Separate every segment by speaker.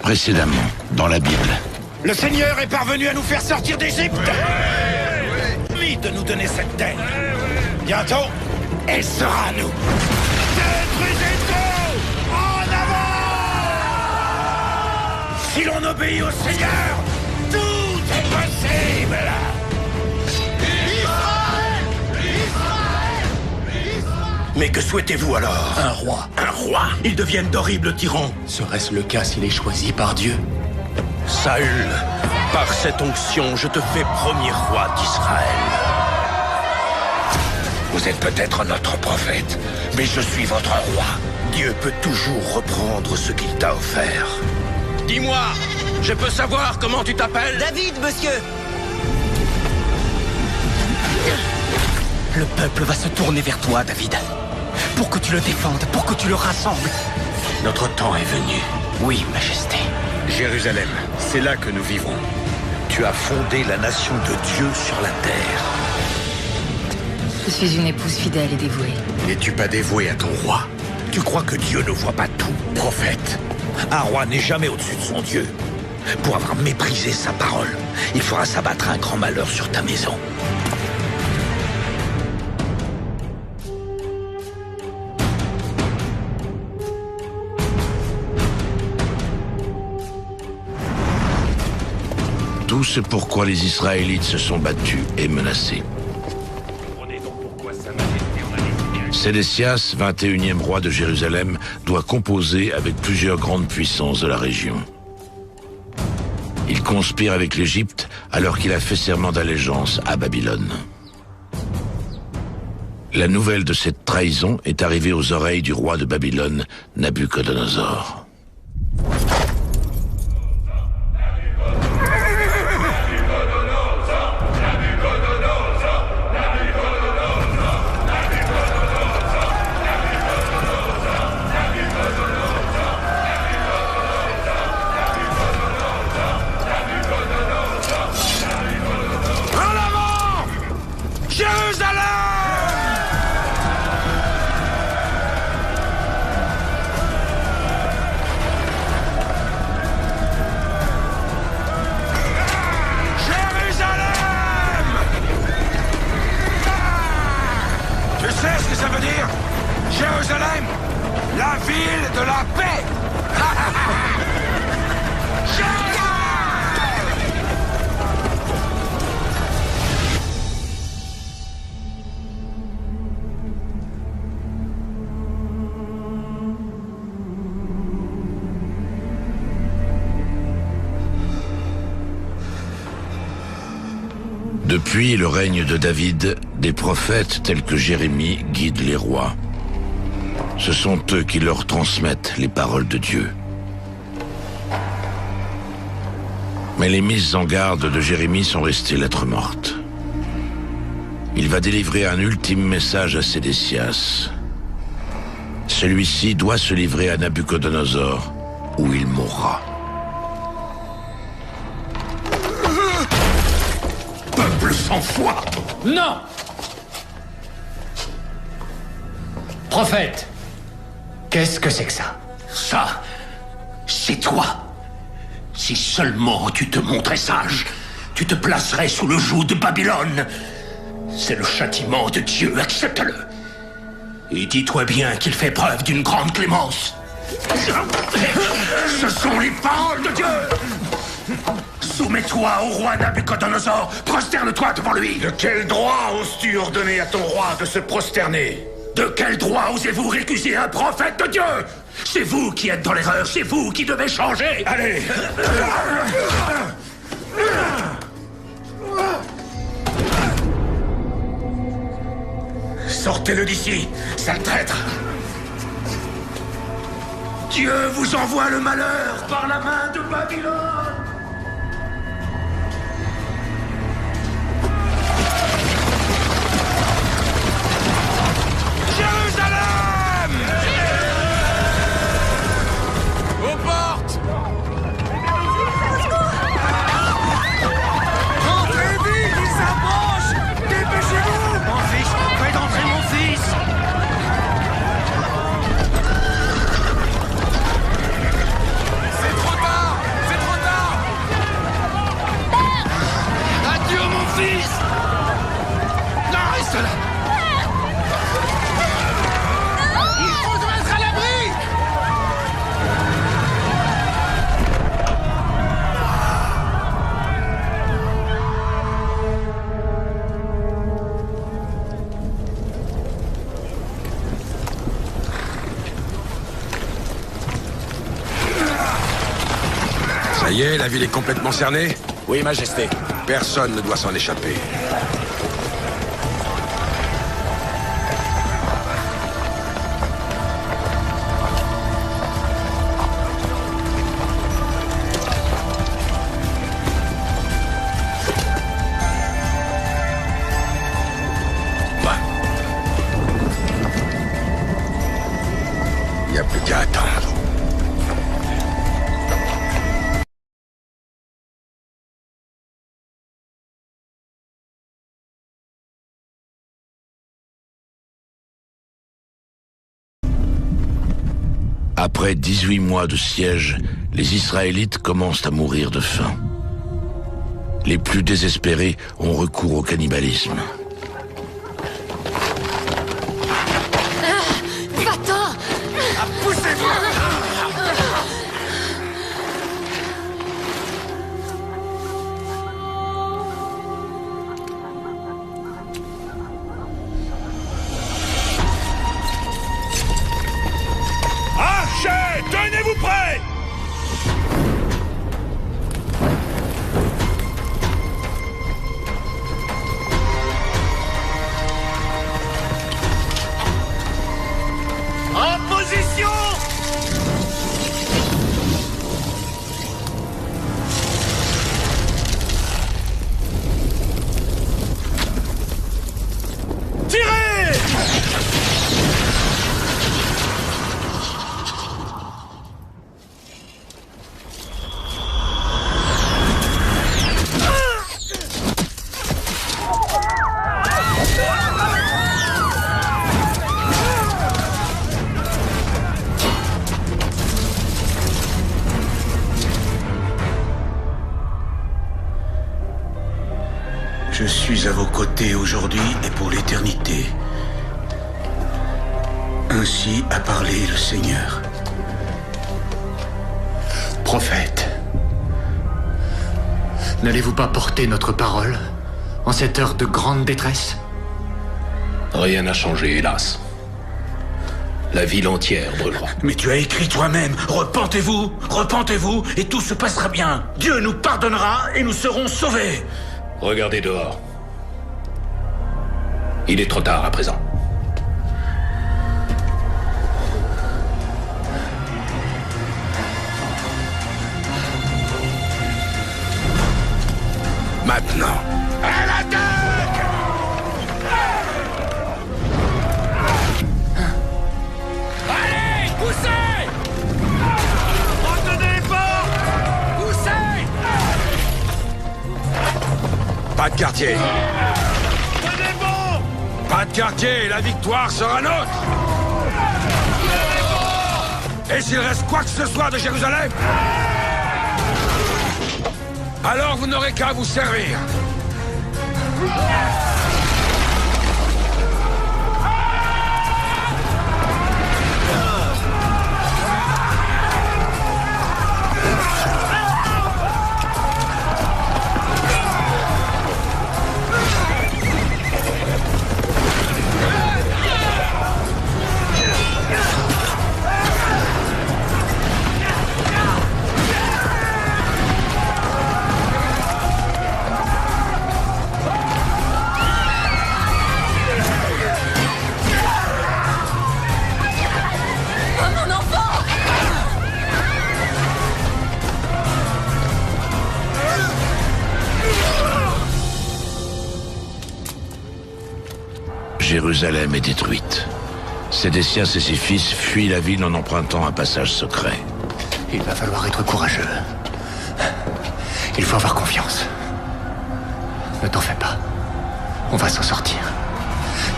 Speaker 1: Précédemment, dans la Bible.
Speaker 2: Le Seigneur est parvenu à nous faire sortir d'Égypte. Promis de nous donner cette terre. Bientôt, elle sera à nous. Détruisez tout! En avant! Si l'on obéit au Seigneur, tout est possible. Mais que souhaitez-vous alors?
Speaker 3: Un roi.
Speaker 2: Un roi? Ils deviennent d'horribles tyrans.
Speaker 3: Serait-ce le cas s'il est choisi par Dieu?
Speaker 2: Saül, par cette onction, je te fais premier roi d'Israël. Vous êtes peut-être notre prophète, mais je suis votre roi. Dieu peut toujours reprendre ce qu'il t'a offert. Dis-moi, je peux savoir comment tu t'appelles?
Speaker 4: David, monsieur!
Speaker 3: Le peuple va se tourner vers toi, David. Pour que tu le défendes, pour que tu le rassembles.
Speaker 2: Notre temps est venu.
Speaker 3: Oui, Majesté.
Speaker 2: Jérusalem, c'est là que nous vivons. Tu as fondé la nation de Dieu sur la terre.
Speaker 5: Je suis une épouse fidèle et dévouée.
Speaker 2: N'es-tu pas dévoué à ton roi? Tu crois que Dieu ne voit pas tout, prophète? Un roi n'est jamais au-dessus de son Dieu. Pour avoir méprisé sa parole, il fera s'abattre un grand malheur sur ta maison.
Speaker 1: Tout ce pourquoi les Israélites se sont battus et menacés. Sédécias, 21e roi de Jérusalem, doit composer avec plusieurs grandes puissances de la région. Il conspire avec l'Égypte alors qu'il a fait serment d'allégeance à Babylone. La nouvelle de cette trahison est arrivée aux oreilles du roi de Babylone, Nabuchodonosor.
Speaker 2: Jérusalem, la ville de la paix.
Speaker 1: Depuis le règne de David, des prophètes tels que Jérémie guident les rois. Ce sont eux qui leur transmettent les paroles de Dieu. Mais les mises en garde de Jérémie sont restées lettres mortes. Il va délivrer un ultime message à Sédécias. Celui-ci doit se livrer à Nabuchodonosor, où il mourra.
Speaker 2: Peuple sans foi!
Speaker 6: Non! Prophète! Qu'est-ce que c'est que ça?
Speaker 2: Ça, c'est toi. Si seulement tu te montrais sage, tu te placerais sous le joug de Babylone. C'est le châtiment de Dieu, accepte-le. Et dis-toi bien qu'il fait preuve d'une grande clémence. Ce sont les paroles de Dieu. Soumets-toi au roi Nabuchodonosor, prosterne-toi devant lui. De quel droit oses-tu ordonner à ton roi de se prosterner? De quel droit osez-vous récuser un prophète de Dieu? C'est vous qui êtes dans l'erreur, c'est vous qui devez changer. Allez. Sortez-le d'ici, sale traître. Dieu vous envoie le malheur par la main de Babylone.
Speaker 7: Aux portes!
Speaker 2: Entrez vite, il s'approche! Dépêchez-vous! Mon fils, faites entrer mon fils!
Speaker 7: C'est trop tard! cela. Il faut se mettre à l'abri.
Speaker 4: Ça y est, la ville est complètement cernée?
Speaker 3: Oui, Majesté.
Speaker 4: Personne ne doit s'en échapper. Il n'y a plus qu'à attendre.
Speaker 1: Après 18 mois de siège, les Israélites commencent à mourir de faim. Les plus désespérés ont recours au cannibalisme.
Speaker 5: Va-t'en!
Speaker 7: Archers, tenez-vous prêts! En position! Tirez!
Speaker 2: Je suis à vos côtés aujourd'hui et pour l'éternité. Ainsi a parlé le Seigneur. Prophète, n'allez-vous pas porter notre parole en cette heure de grande détresse?
Speaker 8: Rien n'a changé, hélas. La ville entière brûlera.
Speaker 2: Mais tu as écrit toi-même, repentez-vous, repentez-vous, et tout se passera bien. Dieu nous pardonnera et nous serons sauvés.
Speaker 8: Regardez dehors. Il est trop tard à présent.
Speaker 4: Maintenant.
Speaker 7: À l'attaque! Allez, poussez! Retenez les portes! Poussez!
Speaker 4: Pas de quartier.
Speaker 7: Tenez bon!
Speaker 4: Pas de quartier, la victoire sera nôtre. Et s'il reste quoi que ce soit de Jérusalem, alors vous n'aurez qu'à vous servir.
Speaker 1: Jérusalem est détruite. Sédécias et ses fils fuient la ville en empruntant un passage secret.
Speaker 6: Il va falloir être courageux. Il faut avoir confiance. Ne t'en fais pas. On va s'en sortir.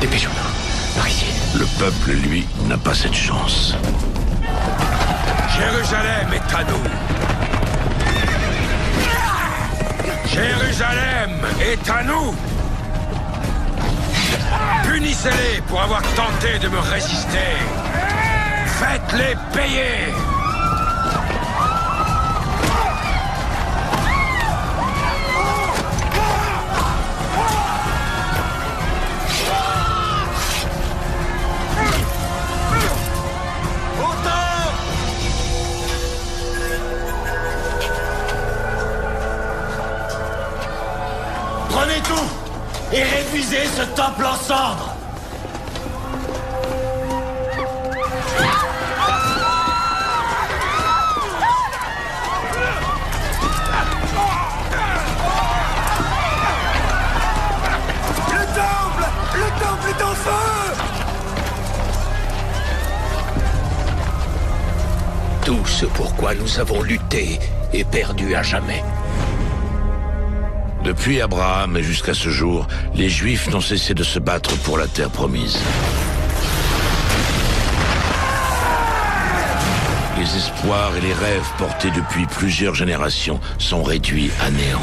Speaker 6: Dépêchons-nous. Par ici.
Speaker 1: Le peuple, lui, n'a pas cette chance.
Speaker 4: Jérusalem est à nous. Jérusalem est à nous. Punissez-les pour avoir tenté de me résister. Faites-les payer.
Speaker 7: Prenez tout et réduisez ce temple en cendres. Le temple est en feu.
Speaker 2: Tout ce pourquoi nous avons lutté est perdu à jamais.
Speaker 1: Depuis Abraham et jusqu'à ce jour, les Juifs n'ont cessé de se battre pour la terre promise. Les espoirs et les rêves portés depuis plusieurs générations sont réduits à néant.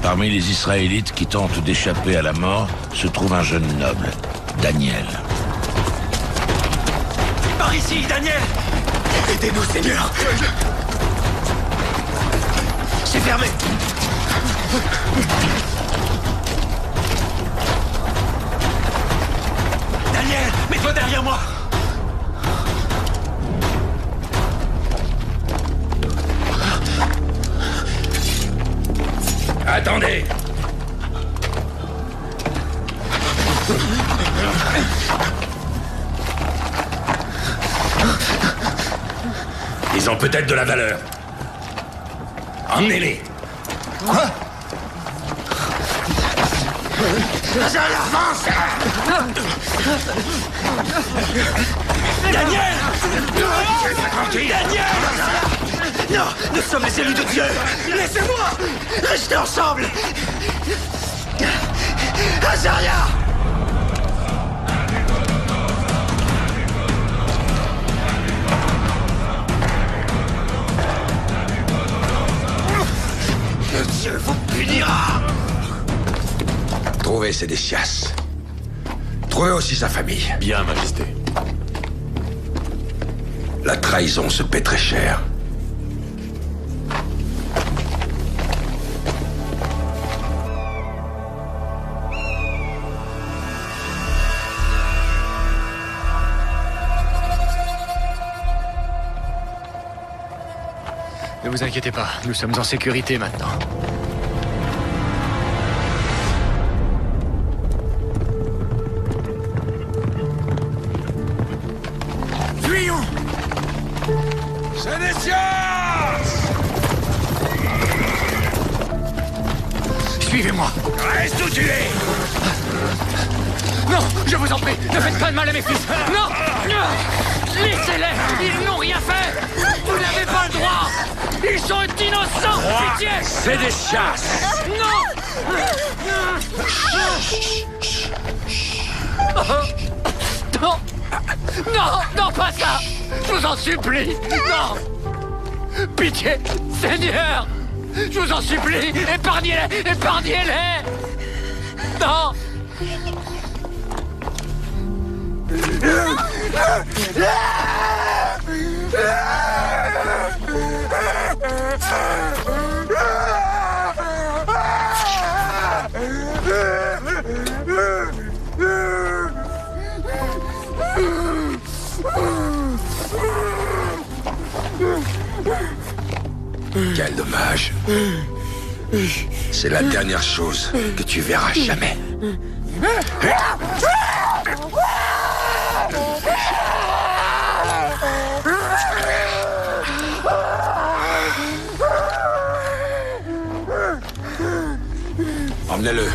Speaker 1: Parmi les Israélites qui tentent d'échapper à la mort se trouve un jeune noble, Daniel.
Speaker 7: Par ici, Daniel. Aidez-nous, Seigneur. C'est fermé. Daniel, mets-toi derrière moi.
Speaker 2: Attendez. Ils ont peut-être de la valeur. Emmenez-les.
Speaker 7: Quoi? Avance! Daniel! Daniel! Non! Nous sommes les élus de Dieu! Laissez-moi! Restez ensemble! Azaria! Dieu vous punira!
Speaker 4: Trouvez Sédécias. Trouvez aussi sa famille.
Speaker 8: Bien, Majesté.
Speaker 4: La trahison se paie très cher.
Speaker 6: Ne vous inquiétez pas, nous sommes en sécurité maintenant.
Speaker 7: Fuyons!
Speaker 4: Sédécias!
Speaker 6: Suivez-moi!
Speaker 4: Reste où tu es!
Speaker 3: Non, je vous en prie, ne faites pas de mal à mes fils. Non, non, laissez-les, ils n'ont rien fait. Vous n'avez pas le droit. Ils sont innocents. Pitié.
Speaker 4: Sédécias!
Speaker 3: Non. Non, non, non, pas ça. Je vous en supplie. Non. Pitié, Seigneur. Je vous en supplie, épargnez-les, épargnez-les. Non.
Speaker 4: Quel dommage. C'est la dernière chose que tu verras jamais. Emmenez-le.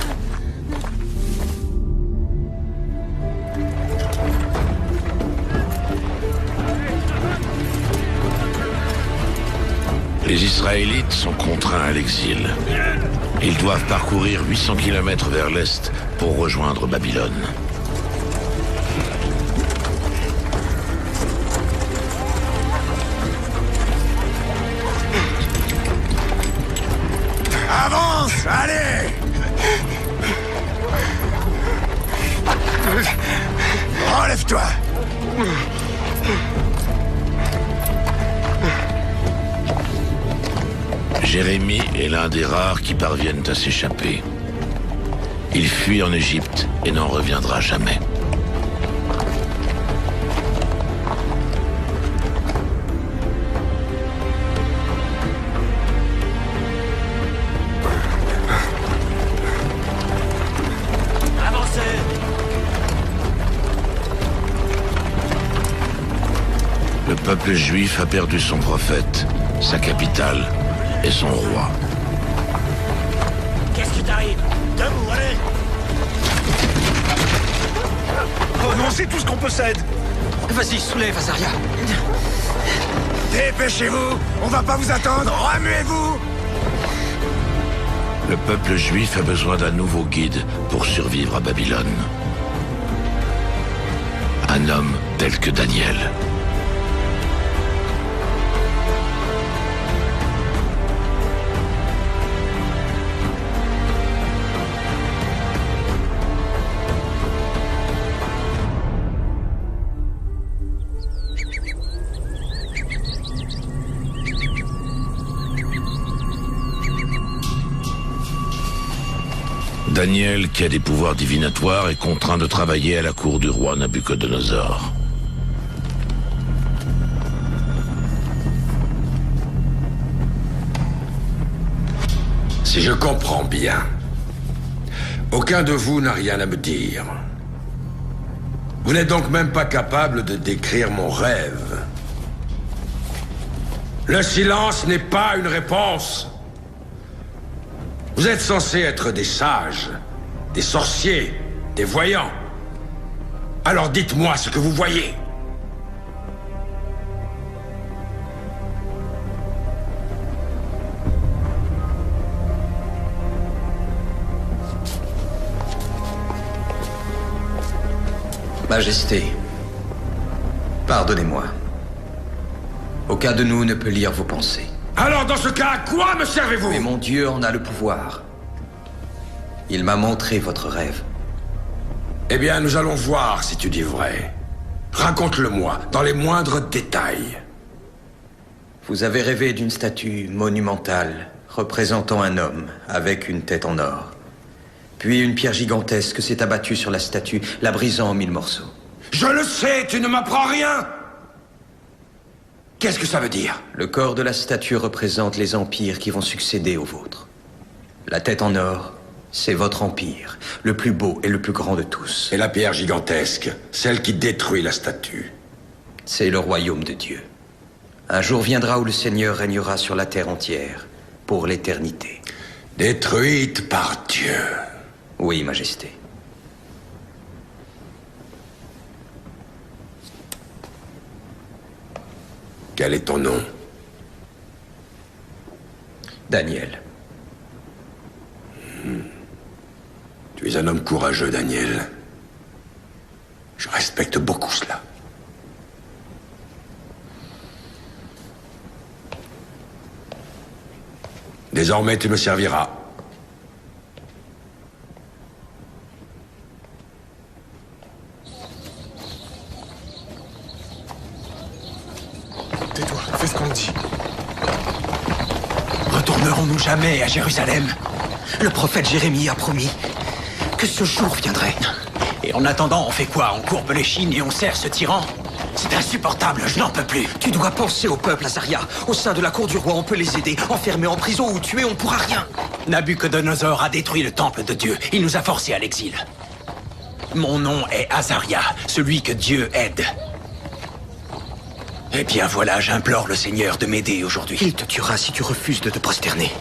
Speaker 1: Les Israélites sont contraints à l'exil. Ils doivent parcourir 800 km vers l'est pour rejoindre Babylone.
Speaker 4: Avance, allez! Relève-toi!
Speaker 1: Jérémie est l'un des rares qui parviennent à s'échapper. Il fuit en Égypte et n'en reviendra jamais. Le peuple juif a perdu son prophète, sa capitale et son roi.
Speaker 7: Qu'est-ce qui t'arrive? Debout, allez!
Speaker 9: Oh non, c'est tout ce qu'on possède!
Speaker 7: Vas-y, soulève, Azaria!
Speaker 4: Dépêchez-vous! On va pas vous attendre! Remuez-vous!
Speaker 1: Le peuple juif a besoin d'un nouveau guide pour survivre à Babylone. Un homme tel que Daniel. Daniel, qui a des pouvoirs divinatoires, est contraint de travailler à la cour du roi Nabuchodonosor.
Speaker 4: Si je comprends bien, aucun de vous n'a rien à me dire. Vous n'êtes donc même pas capable de décrire mon rêve. Le silence n'est pas une réponse. Vous êtes censés être des sages, des sorciers, des voyants. Alors dites-moi ce que vous voyez.
Speaker 10: Majesté, pardonnez-moi. Aucun de nous ne peut lire vos pensées.
Speaker 4: Alors dans ce cas, à quoi me servez-vous?
Speaker 10: Mais mon Dieu en a le pouvoir. Il m'a montré votre rêve.
Speaker 4: Eh bien, nous allons voir si tu dis vrai. Raconte-le-moi, dans les moindres détails.
Speaker 10: Vous avez rêvé d'une statue monumentale représentant un homme avec une tête en or. Puis une pierre gigantesque s'est abattue sur la statue, la brisant en 1000 morceaux.
Speaker 4: Je le sais, tu ne m'apprends rien! Qu'est-ce que ça veut dire?
Speaker 10: Le corps de la statue représente les empires qui vont succéder aux vôtres. La tête en or, c'est votre empire, le plus beau et le plus grand de tous.
Speaker 4: Et la pierre gigantesque, celle qui détruit la statue?
Speaker 10: C'est le royaume de Dieu. Un jour viendra où le Seigneur régnera sur la terre entière, pour l'éternité.
Speaker 4: Détruite par Dieu.
Speaker 10: Oui, Majesté.
Speaker 4: Quel est ton nom?
Speaker 10: Daniel.
Speaker 4: Tu es un homme courageux, Daniel. Je respecte beaucoup cela. Désormais, tu me serviras.
Speaker 9: Tais-toi, fais ce qu'on te dit.
Speaker 7: Retournerons-nous jamais à Jérusalem? Le prophète Jérémie a promis que ce jour viendrait. Et en attendant, on fait quoi? On courbe l'échine et on sert ce tyran? C'est insupportable, je n'en peux plus. Tu dois penser au peuple, Azaria. Au sein de la cour du roi, on peut les aider. Enfermer en prison ou tuer, on pourra rien. Nabuchodonosor a détruit le temple de Dieu. Il nous a forcés à l'exil. Mon nom est Azaria, celui que Dieu aide. Eh bien voilà, j'implore le Seigneur de m'aider aujourd'hui. Il te tuera si tu refuses de te prosterner.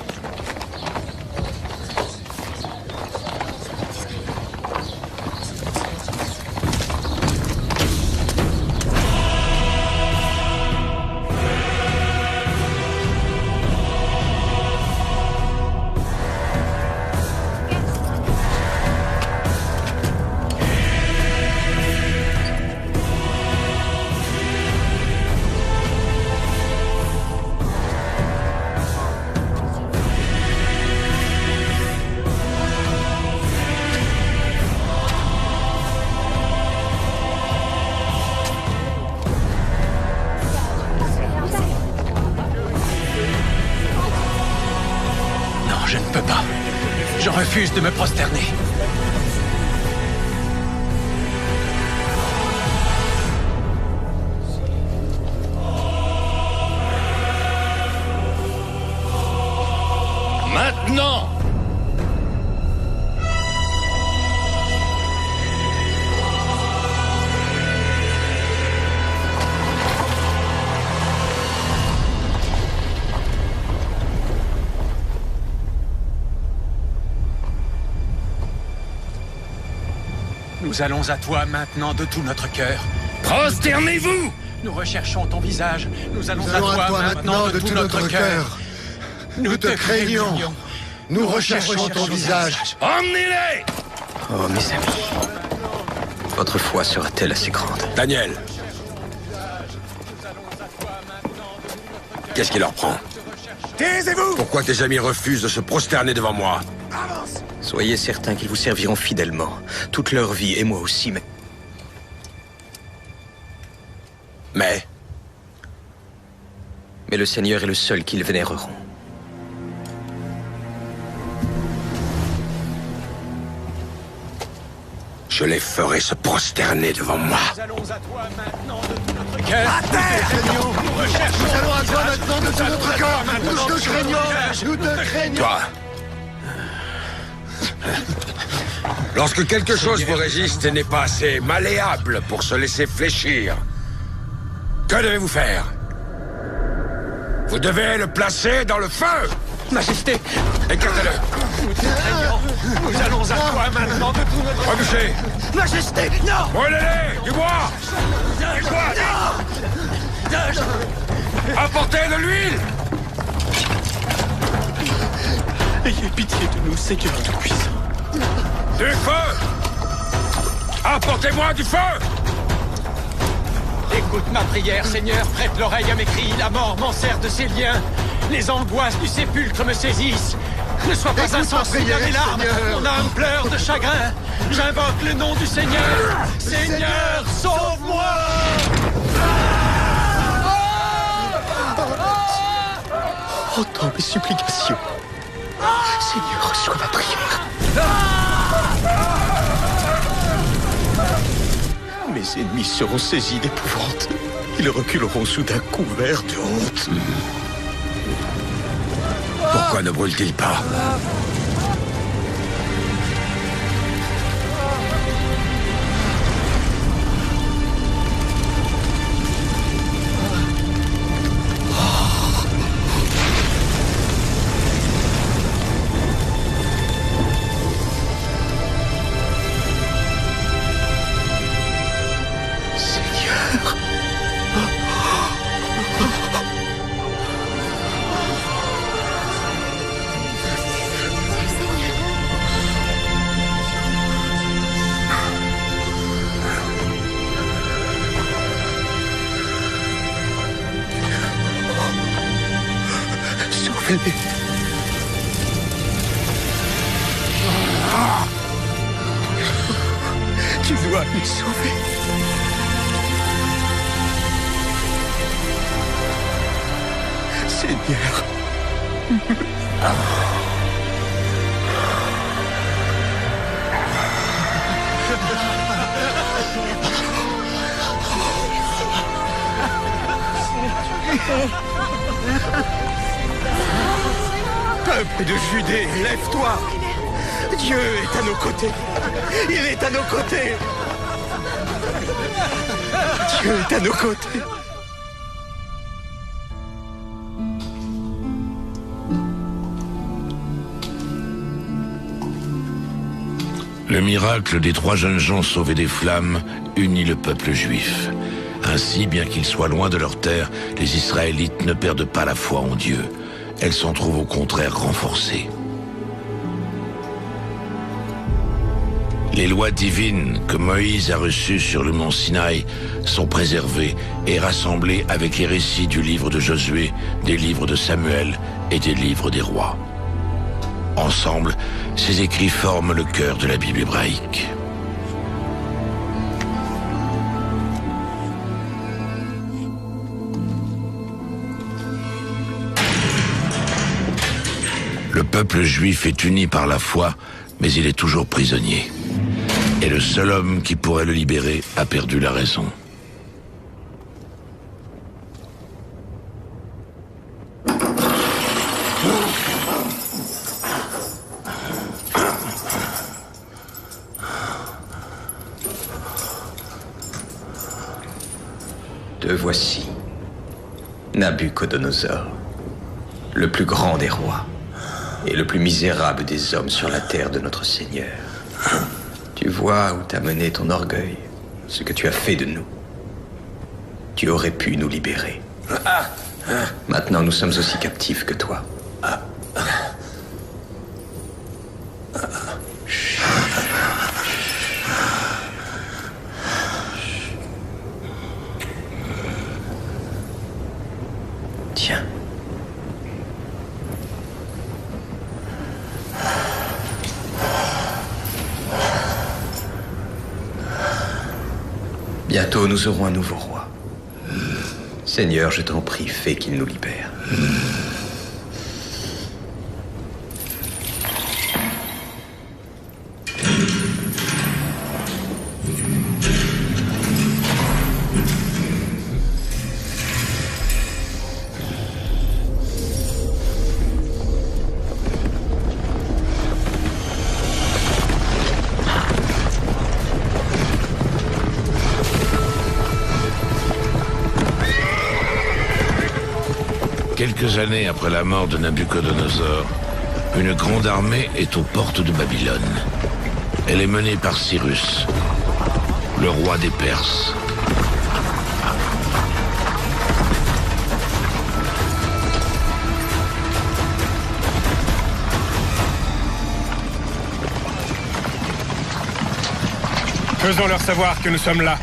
Speaker 7: je ne peux pas. Je refuse de me prosterner.
Speaker 2: Maintenant!
Speaker 7: Nous allons à toi maintenant de tout notre cœur.
Speaker 2: Prosternez-vous!
Speaker 7: Nous recherchons ton visage. Nous allons à toi maintenant de tout notre cœur. Nous te craignons.
Speaker 11: Nous recherchons ton visage.
Speaker 2: Emmenez-les!
Speaker 10: Oh, mes amis. Votre foi sera-t-elle assez grande?
Speaker 4: Daniel. Qu'est-ce qui leur prend?
Speaker 9: Taisez-vous!
Speaker 4: Pourquoi tes amis refusent de se prosterner devant moi?
Speaker 10: Soyez certains qu'ils vous serviront fidèlement. Toute leur vie, et moi aussi,
Speaker 4: Mais
Speaker 10: le Seigneur est le seul qu'ils vénéreront.
Speaker 4: je les ferai se prosterner devant moi.
Speaker 7: Nous allons à toi maintenant de tout notre cœur.
Speaker 9: À terre!
Speaker 7: Nous recherchons.
Speaker 11: Nous allons à toi maintenant de tout notre corps. Nous te craignons. Nous te craignons.
Speaker 4: Toi. Lorsque quelque chose vous résiste et n'est pas assez malléable pour se laisser fléchir, que devez-vous faire? Vous devez le placer dans le feu!
Speaker 7: Majesté,
Speaker 4: écartez-le!
Speaker 7: nous te craignons. Nous allons à toi maintenant de tout notre...
Speaker 4: Rebûchez!
Speaker 7: Majesté, non!
Speaker 4: Brûlez-les! Du bois! Du bois! Apportez de l'huile!
Speaker 7: Ayez pitié de nous, Seigneur Tout-Puissant.
Speaker 4: Du feu! Apportez-moi du feu!
Speaker 7: Écoute ma prière, Seigneur, prête l'oreille à mes cris. La mort m'enserre de ses liens. Les angoisses du sépulcre me saisissent. Ne sois pas insensible à mes larmes. Mon âme pleure de chagrin. J'invoque le nom du Seigneur. Seigneur, sauve-moi!
Speaker 10: Entends mes supplications. Seigneur, reçois ma prière. Mes ennemis seront saisis d'épouvante. Ils reculeront soudain couverts de honte.
Speaker 4: Pourquoi ne brûle-t-il pas?
Speaker 10: Tu dois nous sauver. Seigneur.
Speaker 7: Peuple de Judée, lève-toi! Dieu est à nos côtés! Il est à nos côtés! Dieu est à nos côtés!
Speaker 1: Le miracle des 3 jeunes gens sauvés des flammes unit le peuple juif. Ainsi, bien qu'ils soient loin de leur terre, les Israélites ne perdent pas la foi en Dieu. Elles s'en trouvent au contraire renforcées. Les lois divines que Moïse a reçues sur le mont Sinaï sont préservées et rassemblées avec les récits du livre de Josué, des livres de Samuel et des livres des rois. Ensemble, ces écrits forment le cœur de la Bible hébraïque. Le peuple juif est uni par la foi, mais il est toujours prisonnier. Et le seul homme qui pourrait le libérer a perdu la raison.
Speaker 10: Te voici, Nabuchodonosor, le plus grand des rois et le plus misérable des hommes sur la terre de notre Seigneur. Tu vois où t'a mené ton orgueil, ce que tu as fait de nous. Tu aurais pu nous libérer. Maintenant, nous sommes aussi captifs que toi. Tiens. Bientôt, nous aurons un nouveau roi. Seigneur, je t'en prie, fais qu'il nous libère.
Speaker 1: Quelques années après la mort de Nabuchodonosor, une grande armée est aux portes de Babylone. Elle est menée par Cyrus, le roi des Perses.
Speaker 12: Faisons-leur savoir que nous sommes là.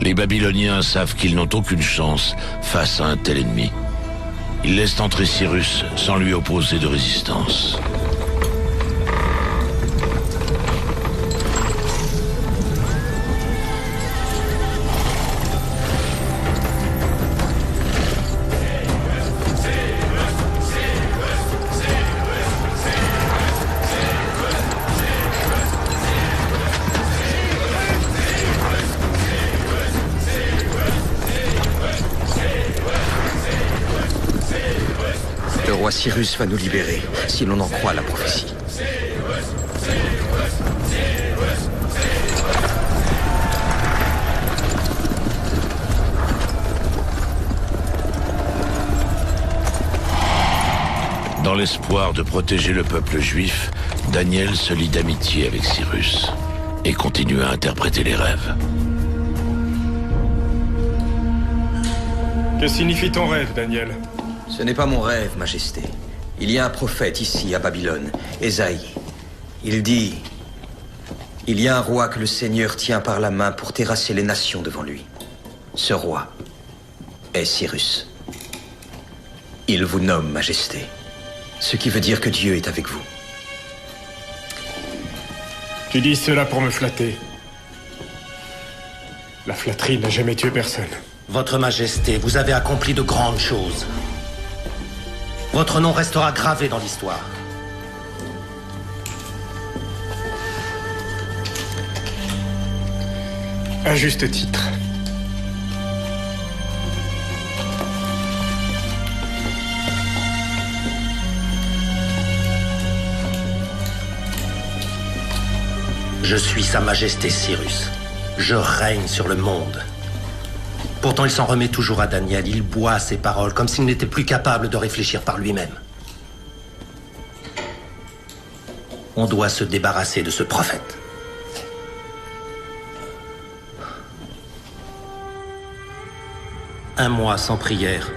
Speaker 1: Les Babyloniens savent qu'ils n'ont aucune chance face à un tel ennemi. Ils laissent entrer Cyrus sans lui opposer de résistance.
Speaker 10: Le roi Cyrus va nous libérer, si l'on en croit la prophétie.
Speaker 1: Dans l'espoir de protéger le peuple juif, Daniel se lie d'amitié avec Cyrus et continue à interpréter les rêves.
Speaker 12: Que signifie ton rêve, Daniel?
Speaker 10: Ce n'est pas mon rêve, Majesté. Il y a un prophète ici, à Babylone, Ésaïe. Il dit... Il y a un roi que le Seigneur tient par la main pour terrasser les nations devant lui. Ce roi est Cyrus. Il vous nomme Majesté, ce qui veut dire que Dieu est avec vous.
Speaker 12: Tu dis cela pour me flatter. La flatterie n'a jamais tué personne.
Speaker 2: Votre Majesté, vous avez accompli de grandes choses. Votre nom restera gravé dans l'histoire.
Speaker 12: À juste titre.
Speaker 2: Je suis Sa Majesté Cyrus. Je règne sur le monde. Pourtant, il s'en remet toujours à Daniel. Il boit ses paroles comme s'il n'était plus capable de réfléchir par lui-même. On doit se débarrasser de ce prophète. Un mois sans prière.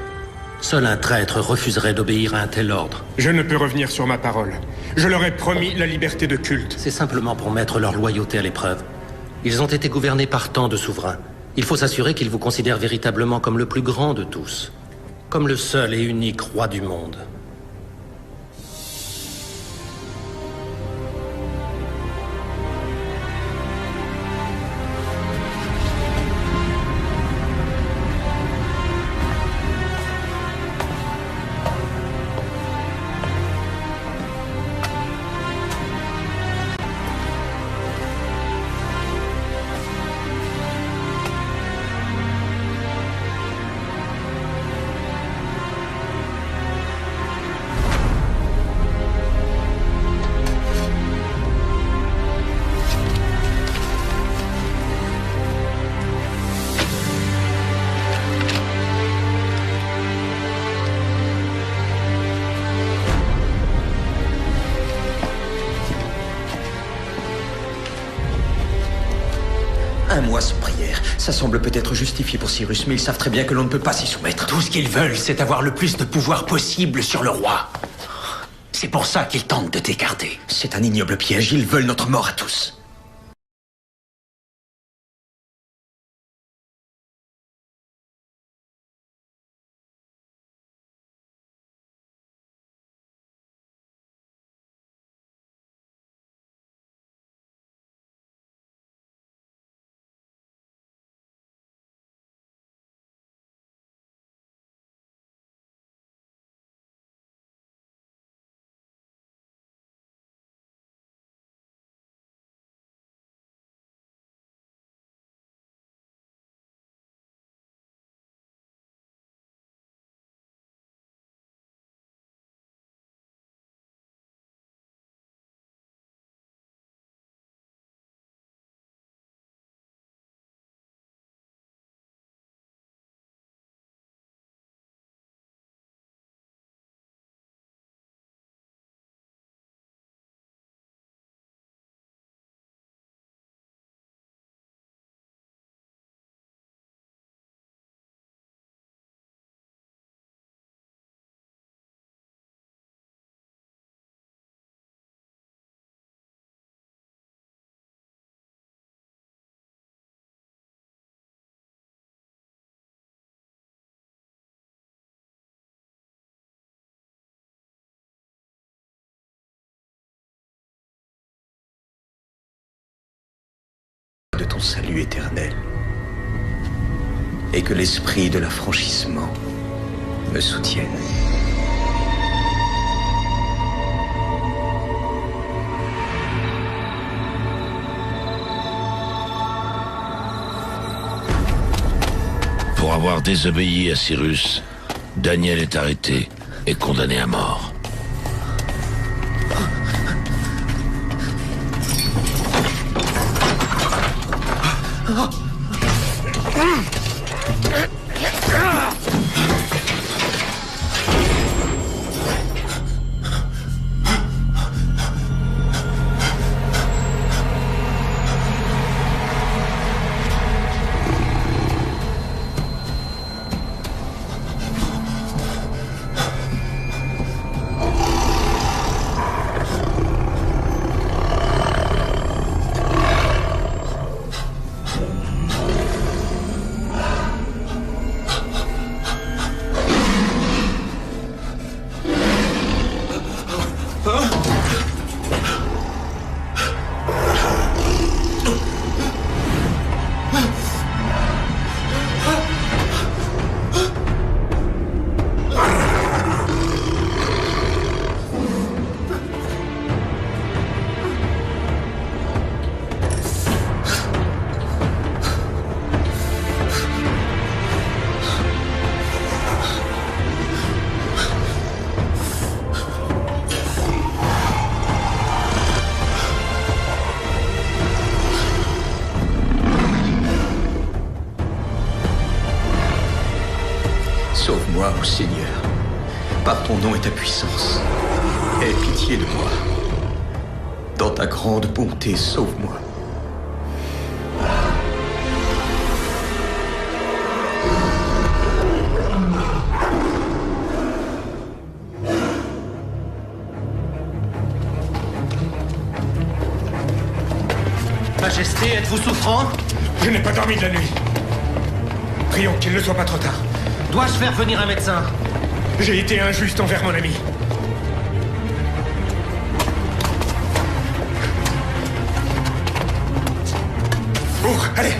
Speaker 2: Seul un traître refuserait d'obéir à un tel ordre.
Speaker 12: Je ne peux revenir sur ma parole. Je leur ai promis la liberté de culte.
Speaker 2: C'est simplement pour mettre leur loyauté à l'épreuve. Ils ont été gouvernés par tant de souverains. Il faut s'assurer qu'ils vous considèrent véritablement comme le plus grand de tous. Comme le seul et unique roi du monde.
Speaker 10: Un mois sans prière. Ça semble peut-être justifié pour Cyrus, mais ils savent très bien que l'on ne peut pas s'y soumettre.
Speaker 7: Tout ce qu'ils veulent, c'est avoir le plus de pouvoir possible sur le roi. C'est pour ça qu'ils tentent de t'écarter.
Speaker 10: C'est un ignoble piège, ils veulent notre mort à tous. De ton salut éternel. Et que l'esprit de l'affranchissement me soutienne.
Speaker 1: Pour avoir désobéi à Cyrus, Daniel est arrêté et condamné à mort.
Speaker 10: Sauve-moi, ô Seigneur, par ton nom et ta puissance. Aie pitié de moi. Dans ta grande bonté, sauve-moi.
Speaker 3: Majesté, êtes-vous souffrant?
Speaker 12: Je n'ai pas dormi de la nuit. Prions qu'il ne soit pas trop tard.
Speaker 3: Dois-je faire venir un médecin?
Speaker 12: J'ai été injuste envers mon ami. Ouvre, allez!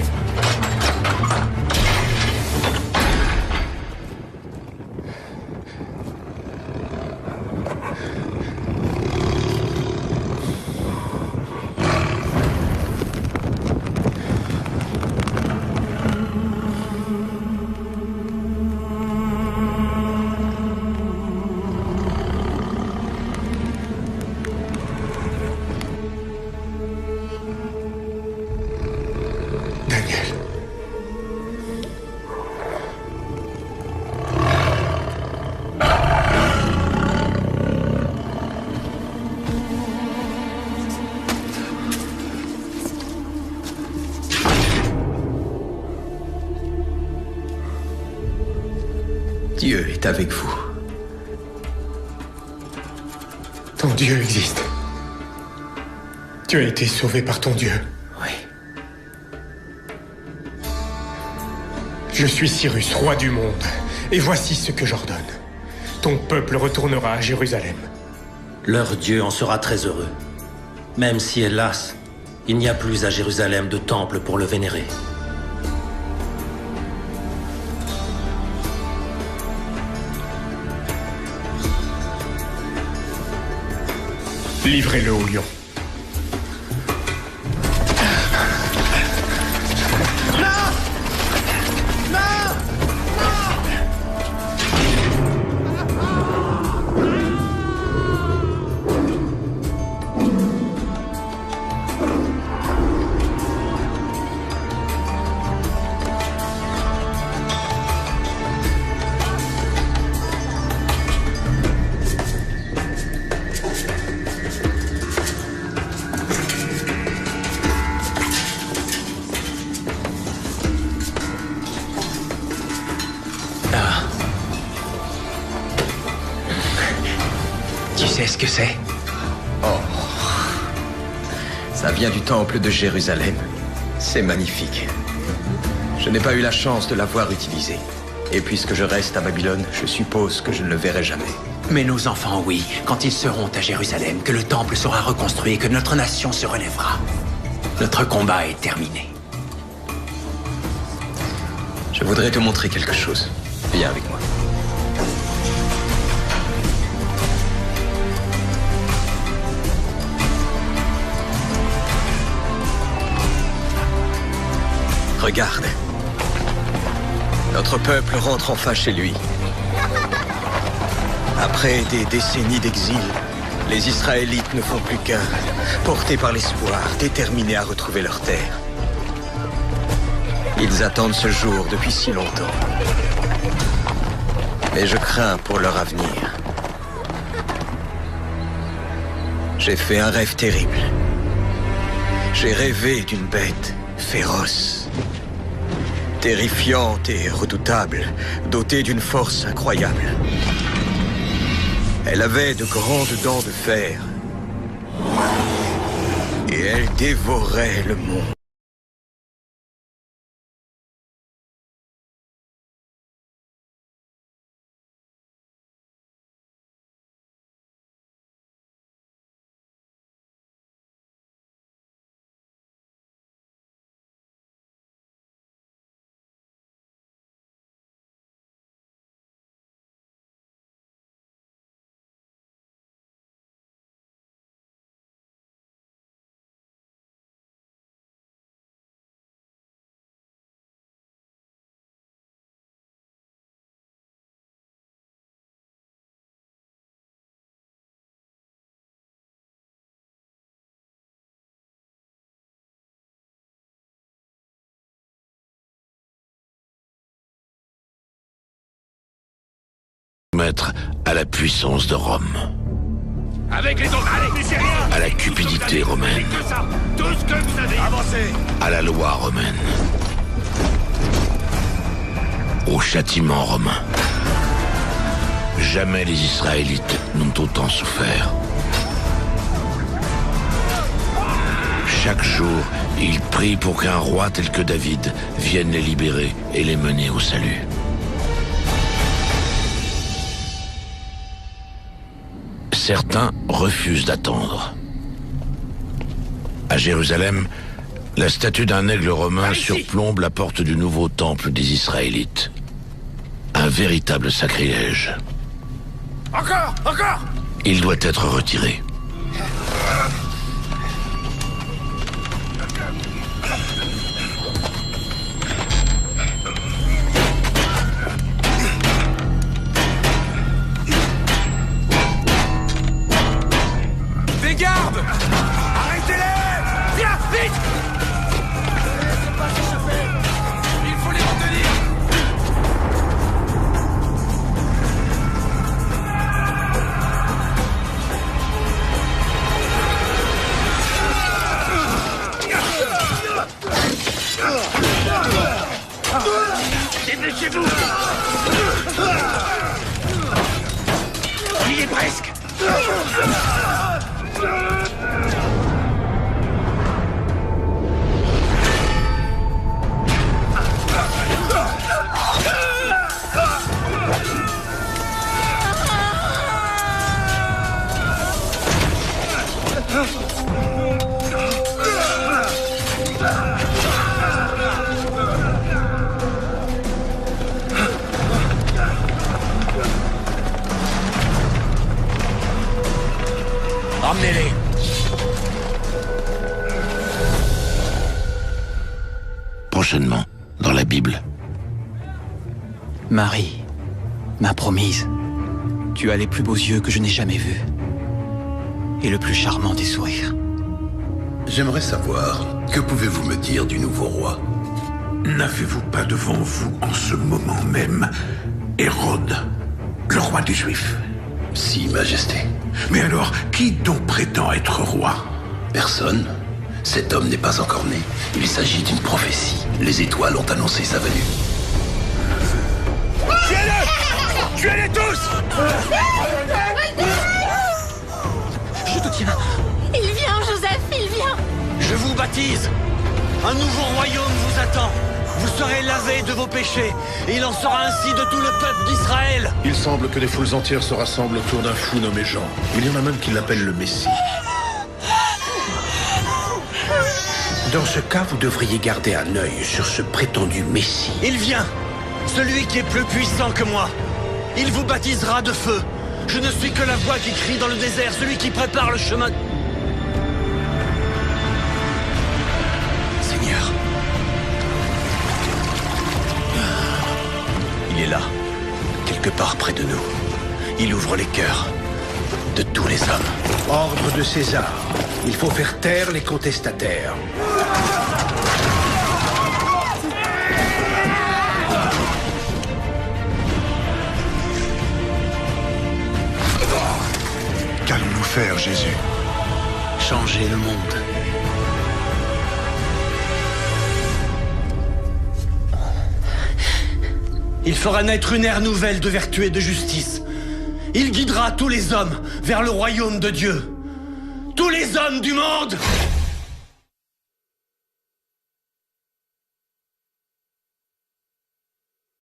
Speaker 12: Daniel.
Speaker 10: Dieu est avec vous.
Speaker 12: Ton Dieu existe. Tu as été sauvé par ton Dieu.
Speaker 10: Oui.
Speaker 12: Je suis Cyrus, roi du monde, et voici ce que j'ordonne. Ton peuple retournera à Jérusalem.
Speaker 13: Leur Dieu en sera très heureux. Même si, hélas, il n'y a plus à Jérusalem de temple pour le vénérer.
Speaker 12: Livrez-le au lion.
Speaker 7: Ce que c'est?
Speaker 10: Oh. Ça vient du temple de Jérusalem. C'est magnifique. Je n'ai pas eu la chance de l'avoir utilisé. Et puisque je reste à Babylone, je suppose que je ne le verrai jamais.
Speaker 7: Mais nos enfants, oui, quand ils seront à Jérusalem, que le temple sera reconstruit et que notre nation se relèvera. Notre combat est terminé.
Speaker 10: Je voudrais te montrer quelque chose. Viens avec moi. Regarde. Notre peuple rentre enfin chez lui. Après des décennies d'exil, les Israélites ne font plus qu'un, portés par l'espoir, déterminés à retrouver leur terre. Ils attendent ce jour depuis si longtemps. Mais je crains pour leur avenir. J'ai fait un rêve terrible. J'ai rêvé d'une bête féroce. Terrifiante et redoutable, dotée d'une force incroyable. Elle avait de grandes dents de fer. Et elle dévorait le monde.
Speaker 1: Mettre à la puissance de Rome.
Speaker 9: Avec les autres, allez, c'est rien.
Speaker 1: À la cupidité romaine.
Speaker 9: Tout ce que vous avez. Avancez.
Speaker 1: À la loi romaine. Au châtiment romain. Jamais les Israélites n'ont autant souffert. Chaque jour, ils prient pour qu'un roi tel que David vienne les libérer et les mener au salut. Certains refusent d'attendre. À Jérusalem, la statue d'un aigle romain surplombe la porte du nouveau temple des Israélites. Un véritable sacrilège.
Speaker 9: Encore! Encore!
Speaker 1: Il doit être retiré.
Speaker 9: Des gardes! Arrêtez-les! Viens, vite! Laissez pas s'échapper! Il faut les retenir!
Speaker 2: dépêchez-vous! On y est presque! Emmenez-les!
Speaker 1: Prochainement, dans la Bible.
Speaker 7: Marie, ma promise, tu as les plus beaux yeux que je n'ai jamais vus. Et le plus charmant des sourires.
Speaker 14: J'aimerais savoir, que pouvez-vous me dire du nouveau roi?
Speaker 2: N'avez-vous pas devant vous, en ce moment même, Hérode, le roi des Juifs?
Speaker 14: Si, Majesté.
Speaker 2: Mais alors, qui donc prétend être roi?
Speaker 14: Personne. Cet homme n'est pas encore né. Il s'agit d'une prophétie. Les étoiles ont annoncé sa venue.
Speaker 2: Tuez-le! Tuez-les tous!
Speaker 7: Je te tiens.
Speaker 15: Il vient, Joseph, il vient!
Speaker 7: Je vous baptise. Un nouveau royaume vous attend. Vous serez lavés de vos péchés. Et il en sera ainsi de tout le peuple d'Israël.
Speaker 8: Il semble que des foules entières se rassemblent autour d'un fou nommé Jean. Il y en a même qui l'appellent le Messie.
Speaker 2: Dans ce cas, vous devriez garder un œil sur ce prétendu Messie.
Speaker 7: Il vient. Celui qui est plus puissant que moi. Il vous baptisera de feu. Je ne suis que la voix qui crie dans le désert, celui qui prépare le chemin. Seigneur. Il est là, quelque part près de nous. Il ouvre les cœurs de tous les hommes.
Speaker 2: Ordre de César. Il faut faire taire les contestataires.
Speaker 16: Qu'allons-nous faire, Jésus?
Speaker 7: Changer le monde. Il fera naître une ère nouvelle de vertu et de justice. Il guidera tous les hommes vers le royaume de Dieu. Tous les hommes du monde!